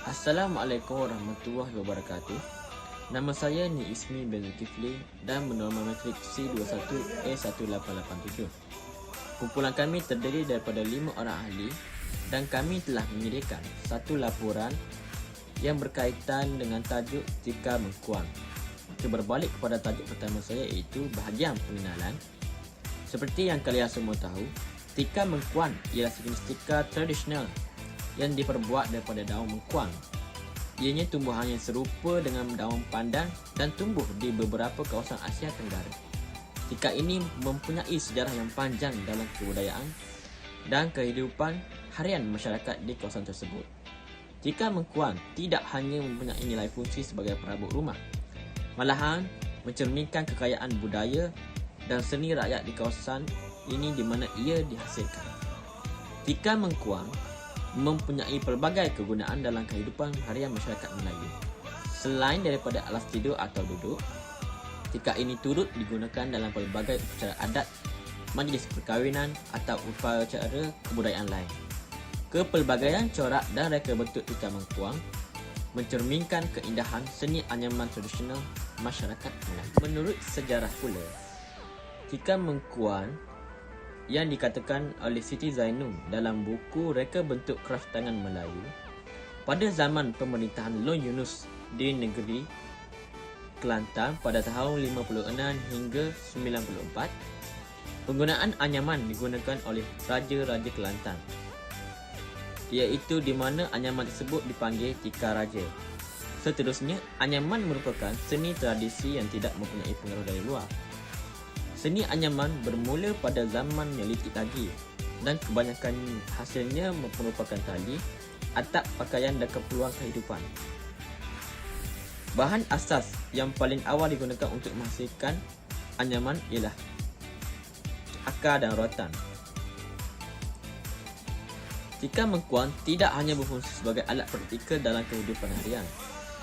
Assalamualaikum warahmatullahi wabarakatuh. Nama saya Ni Ismi bin Zulkifli dan bernorma matrik C21A1887. Kumpulan kami terdiri daripada 5 orang ahli dan kami telah menyediakan satu laporan yang berkaitan dengan tajuk tika mengkuang. Berbalik kepada tajuk pertama saya iaitu bahagian pengenalan. Seperti yang kalian semua tahu, tika mengkuang ialah sejenis tika tradisional yang diperbuat daripada daun mengkuang. Ianya tumbuhan yang serupa dengan daun pandan dan tumbuh di beberapa kawasan Asia Tenggara. Tika ini mempunyai sejarah yang panjang dalam kebudayaan dan kehidupan harian masyarakat di kawasan tersebut. Tika mengkuang tidak hanya mempunyai nilai fungsi sebagai perabot rumah, malahan mencerminkan kekayaan budaya dan seni rakyat di kawasan ini di mana ia dihasilkan. Tika mengkuang mempunyai pelbagai kegunaan dalam kehidupan harian masyarakat Melayu. Selain daripada alas tidur atau duduk, tika ini turut digunakan dalam pelbagai upacara adat, majlis perkahwinan atau upacara kebudayaan lain. Kepelbagaian corak dan reka bentuk tika mengkuang mencerminkan keindahan seni anyaman tradisional masyarakat Melayu. Menurut sejarah pula, tika mengkuang yang dikatakan oleh Siti Zainum dalam buku Reka Bentuk Kraftangan Melayu, pada zaman pemerintahan Lon Yunus di negeri Kelantan pada tahun 56 hingga 94, penggunaan anyaman digunakan oleh Raja-Raja Kelantan, iaitu di mana anyaman tersebut dipanggil tika raja. Seterusnya, anyaman merupakan seni tradisi yang tidak mempunyai pengaruh dari luar. Seni anyaman bermula pada zaman Neolitik lagi dan kebanyakan hasilnya merupakan tali, atap pakaian dan keperluan kehidupan. Bahan asas yang paling awal digunakan untuk menghasilkan anyaman ialah akar dan rotan. Tika mengkuang tidak hanya berfungsi sebagai alat praktikal dalam kehidupan harian,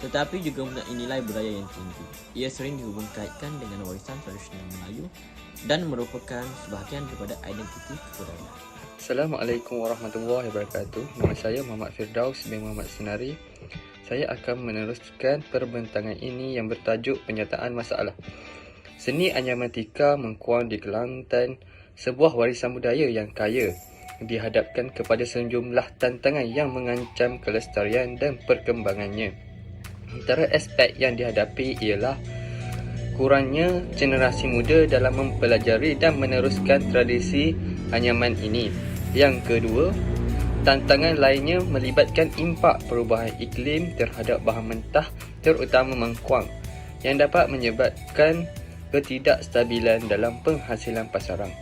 tetapi juga mempunyai nilai budaya yang tinggi. Ia sering dihubung kaitkan dengan warisan tradisional Melayu dan merupakan sebahagian daripada identiti kebudayaan. Assalamualaikum warahmatullahi wabarakatuh. Nama saya Muhammad Firdaus bin Muhammad Senari. Saya akan meneruskan perbentangan ini yang bertajuk penyataan masalah. Seni anyaman tika mengkuang di Kelantan, sebuah warisan budaya yang kaya, dihadapkan kepada sejumlah tantangan yang mengancam kelestarian dan perkembangannya. Antara aspek yang dihadapi ialah kurangnya generasi muda dalam mempelajari dan meneruskan tradisi anyaman ini. Yang kedua, tantangan lainnya melibatkan impak perubahan iklim terhadap bahan mentah, terutama mengkuang, yang dapat menyebabkan ketidakstabilan dalam penghasilan pasaran.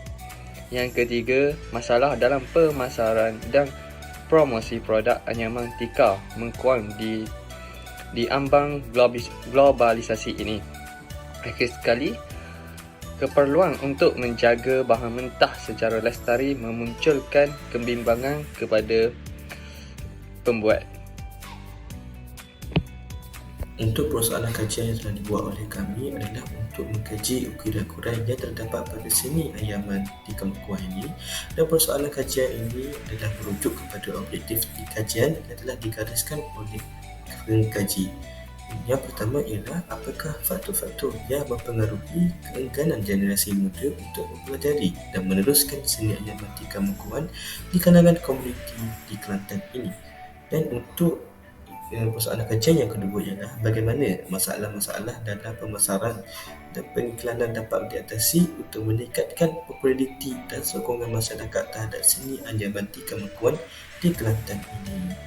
Yang ketiga, masalah dalam pemasaran dan promosi produk anyaman tika mengkuang di ambang globalisasi ini. Akhir sekali, keperluan untuk menjaga bahan mentah secara lestari memunculkan kebimbangan kepada pembuat. Untuk persoalan kajian yang telah dibuat oleh kami adalah untuk mengkaji ukiran-ukiran yang terdapat pada seni anyaman tika mengkuang ini, dan persoalan kajian ini adalah merujuk kepada objektif di kajian yang telah digariskan oleh pengkaji. Yang pertama ialah apakah faktor-faktor yang mempengaruhi keengganan generasi muda untuk mempelajari dan meneruskan seni anyaman tika mengkuang di kalangan komuniti di Kelantan ini. Dan untuk persoalan kajian yang kedua ialah bagaimana masalah-masalah dalam pemasaran dan pengiklanan dapat diatasi untuk meningkatkan populariti dan sokongan masyarakat terhadap seni anyaman tika mengkuang di Kelantan ini.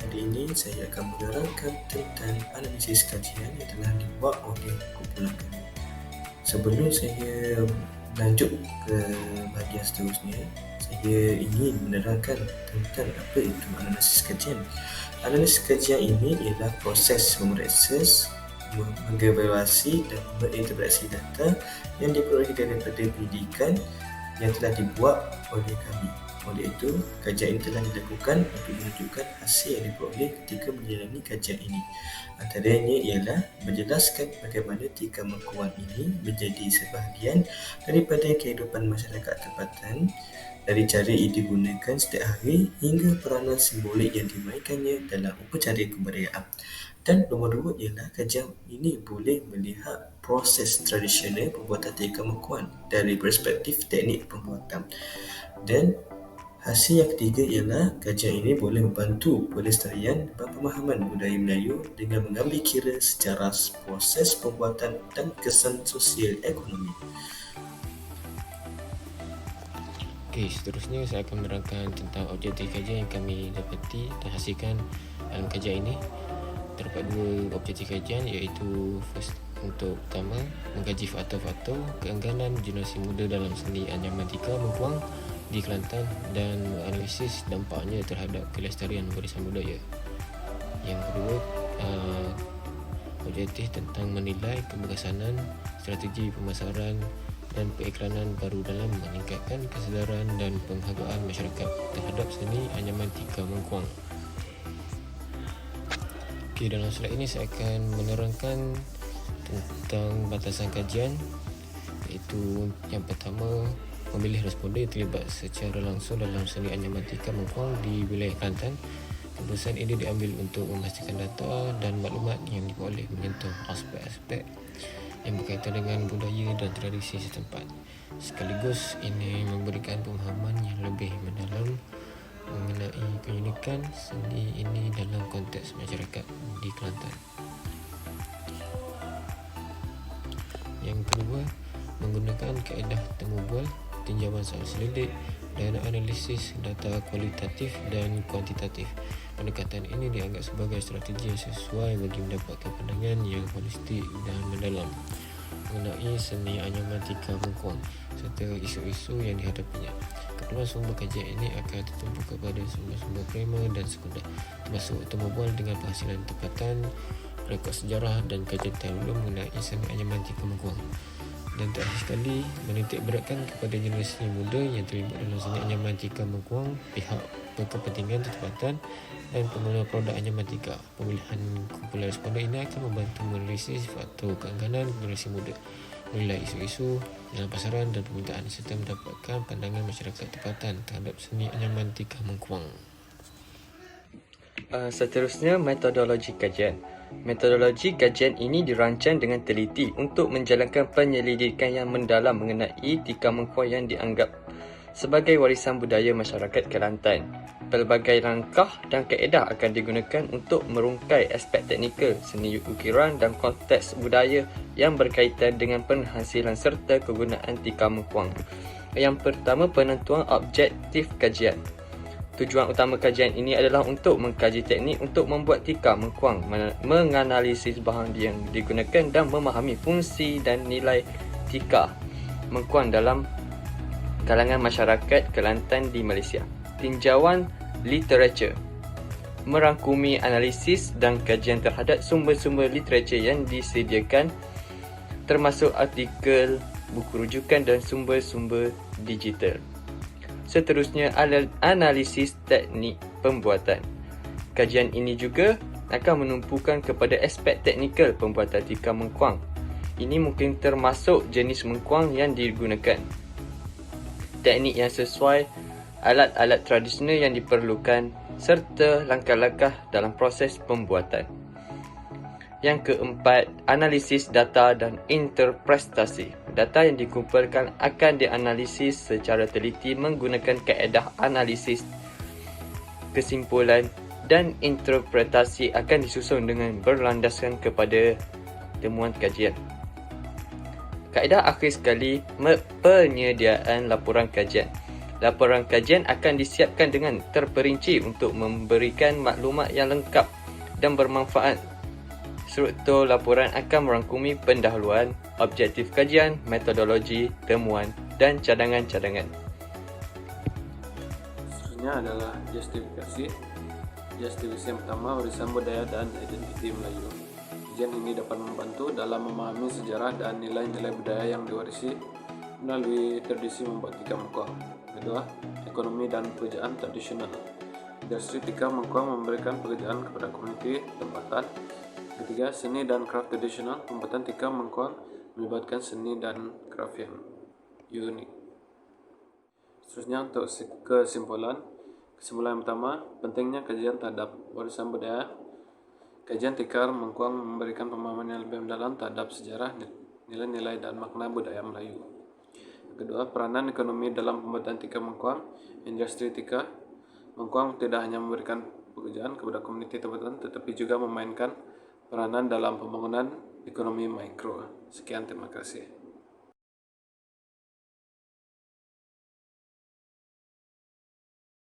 Hari ini saya akan menerangkan tentang analisis kajian yang telah dibuat oleh kumpulan kami. Sebelum saya lanjut ke bahagian seterusnya, saya ingin menerangkan tentang apa itu analisis kajian. Analisis kajian ini ialah proses memeriksa, mengevaluasi dan menginterpretasi data yang diperoleh daripada pendidikan yang telah dibuat oleh kami. Oleh itu, kajian ini telah dilakukan untuk menunjukkan hasil yang diperoleh ketika menjalani kajian ini. Antaranya ialah menjelaskan bagaimana tika mengkuang ini menjadi sebahagian daripada kehidupan masyarakat tempatan dari cara ia digunakan setiap hari hingga peranan simbolik yang dimainkannya dalam upacara kebudayaan. Dan nombor dua ialah kajian ini boleh melihat proses tradisional pembuatan tikar mengkuan dari perspektif teknik pembuatan. Dan hasil yang ketiga ialah kajian ini boleh membantu pelestarian dan pemahaman budaya Melayu dengan mengambil kira sejarah proses pembuatan dan kesan sosial ekonomi. Okey, seterusnya saya akan menerangkan tentang objektif kajian yang kami dapati dan hasilkan dalam kajian ini. Terdapat dua objektif kajian, iaitu untuk pertama, mengkaji faktor-faktor keengganan generasi muda dalam seni anyaman tikar mengkuang di Kelantan dan menganalisis dampaknya terhadap kelestarian warisan budaya. Yang kedua, objektif tentang menilai keberkesanan strategi pemasaran dan periklanan baru dalam meningkatkan kesedaran dan penghargaan masyarakat terhadap seni anyaman tikar mengkuang. Okey, dalam slide ini saya akan menerangkan tentang batasan kajian, iaitu yang pertama, memilih responden terlibat secara langsung dalam seni anyaman tikar mengkuang di wilayah Kelantan. Keputusan ini diambil untuk memastikan data dan maklumat yang diperoleh menyentuh aspek-aspek yang berkaitan dengan budaya dan tradisi setempat. Sekaligus ini memberikan pemahaman yang lebih mendalam mengenai keunikan seni ini dalam konteks masyarakat di Kelantan. Yang kedua, menggunakan kaedah temu bual, tinjauan soal selidik dan analisis data kualitatif dan kuantitatif. Pendekatan ini dianggap sebagai strategi yang sesuai bagi mendapatkan pandangan yang holistik dan mendalam mengenai seni anyaman tikar mengkuang serta isu-isu yang dihadapinya. Kedua sumber kajian ini akan tertumpu kepada sumber-sumber primer dan sekunder, termasuk temu bual dengan penghasilan tempatan, rekod sejarah dan kajian terdahulu mengenai seni anyaman tikar mengkuang. Dan terakhir sekali, menitik beratkan kepada generasi muda yang terlibat dalam seni anyaman tikar mengkuang, pihak berkepentingan tempatan dan pengguna produk anyaman tikar. Pemilihan kumpulan responden ini akan membantu menanalisis faktor keengganan generasi muda, menilai isu-isu dalam pasaran dan permintaan serta mendapatkan pandangan masyarakat tempatan terhadap seni anyaman tikar mengkuang. Seterusnya, metodologi kajian. Metodologi kajian ini dirancang dengan teliti untuk menjalankan penyelidikan yang mendalam mengenai tikar mengkuang yang dianggap sebagai warisan budaya masyarakat Kelantan. Pelbagai langkah dan kaedah akan digunakan untuk merungkai aspek teknikal, seni ukiran dan konteks budaya yang berkaitan dengan penghasilan serta kegunaan tikar mengkuang. Yang pertama, penentuan objektif kajian. Tujuan utama kajian ini adalah untuk mengkaji teknik untuk membuat tikar mengkuang, menganalisis bahan yang digunakan dan memahami fungsi dan nilai tikar mengkuang dalam kalangan masyarakat Kelantan di Malaysia. Tinjauan literatur merangkumi analisis dan kajian terhadap sumber-sumber literatur yang disediakan, termasuk artikel, buku rujukan dan sumber-sumber digital. Seterusnya, analisis teknik pembuatan. Kajian ini juga akan menumpukan kepada aspek teknikal pembuatan tikar mengkuang. Ini mungkin termasuk jenis mengkuang yang digunakan, teknik yang sesuai, alat-alat tradisional yang diperlukan, serta langkah-langkah dalam proses pembuatan. Yang keempat, analisis data dan interpretasi. Data yang dikumpulkan akan dianalisis secara teliti menggunakan kaedah analisis. Kesimpulan dan interpretasi akan disusun dengan berlandaskan kepada temuan kajian. Kaedah akhir sekali, penyediaan laporan kajian. Laporan kajian akan disiapkan dengan terperinci untuk memberikan maklumat yang lengkap dan bermanfaat. Struktur laporan akan merangkumi pendahuluan, objektif kajian, metodologi, temuan dan cadangan-cadangan. Seterusnya adalah justifikasi. Justifikasi yang pertama, warisan budaya dan identiti Melayu. Kajian ini dapat membantu dalam memahami sejarah dan nilai-nilai budaya yang diwarisi melalui tradisi membuat tikar mengkuang. Kedua, ekonomi dan pekerjaan tradisional. Industri tikar mengkuang memberikan pekerjaan kepada komuniti tempatan. Ketiga, seni dan kraft tradisional. Pembuatan tikar mengkuang melibatkan seni dan kraft yang unik. Seterusnya untuk kesimpulan yang pertama, pentingnya kajian terhadap warisan budaya. Kajian tikar Mengkuang memberikan pemahaman yang lebih mendalam terhadap sejarah, nilai-nilai dan makna budaya Melayu. Kedua, peranan ekonomi dalam pembuatan tikar Mengkuang. Industri tikar Mengkuang tidak hanya memberikan pekerjaan kepada komuniti tempatan, tetapi juga memainkan peranan dalam pembangunan ekonomi mikro. Sekian, terima kasih.